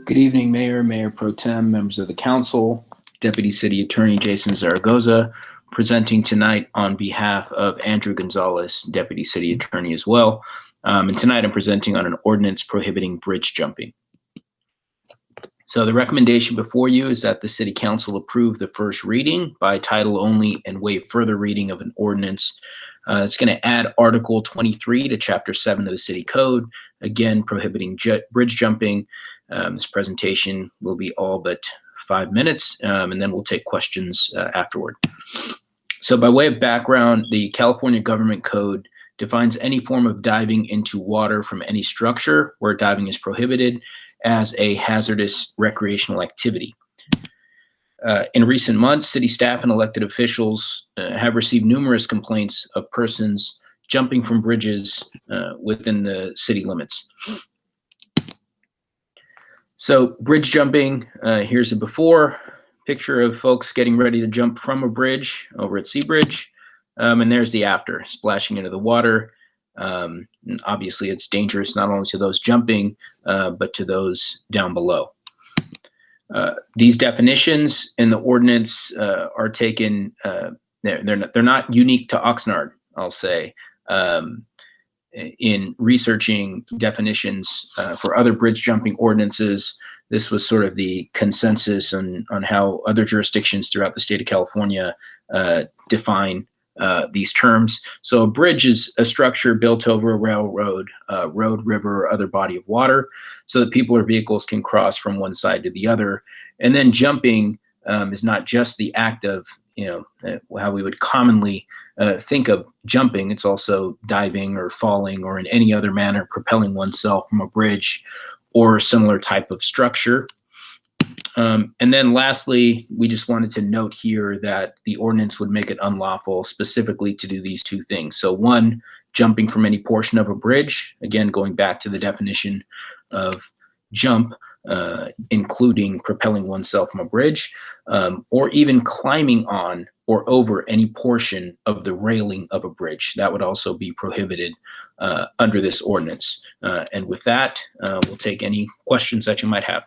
Good evening, Mayor, Mayor Pro Tem, members of the council, Deputy City Attorney Jason Zaragoza, presenting tonight on behalf of Andrew Gonzalez, Deputy City Attorney as well. And tonight I'm presenting on an ordinance prohibiting bridge jumping. So the recommendation before you is that the City Council approve the first reading by title only and waive further reading of an ordinance. It's going to add Article 23 to Chapter 7 of the City Code, again prohibiting bridge jumping. This presentation will be all but 5 minutes, and then we'll take questions afterward. So by way of background, the California Government Code defines any form of diving into water from any structure where diving is prohibited as a hazardous recreational activity. In recent months, city staff and elected officials have received numerous complaints of persons jumping from bridges within the city limits. So bridge jumping, here's a before picture of folks getting ready to jump from a bridge over at Seabridge. And there's the after, splashing into the water. And obviously it's dangerous not only to those jumping, but to those down below. These definitions in the ordinance are taken, they're not unique to Oxnard, I'll say. In researching definitions for other bridge jumping ordinances, this was sort of the consensus on how other jurisdictions throughout the state of California define these terms. So a bridge is a structure built over a railroad, road, river, or other body of water so that people or vehicles can cross from one side to the other. And then jumping is not just the act of, how we would commonly think of jumping. It's also diving or falling or in any other manner propelling oneself from a bridge or similar type of structure. And then lastly, we just wanted to note here that the ordinance would make it unlawful specifically to do these two things. So one, jumping from any portion of a bridge, again, going back to the definition of jump, including propelling oneself from a bridge, or even climbing on or over any portion of the railing of a bridge. That would also be prohibited under this ordinance. And with that, we'll take any questions that you might have.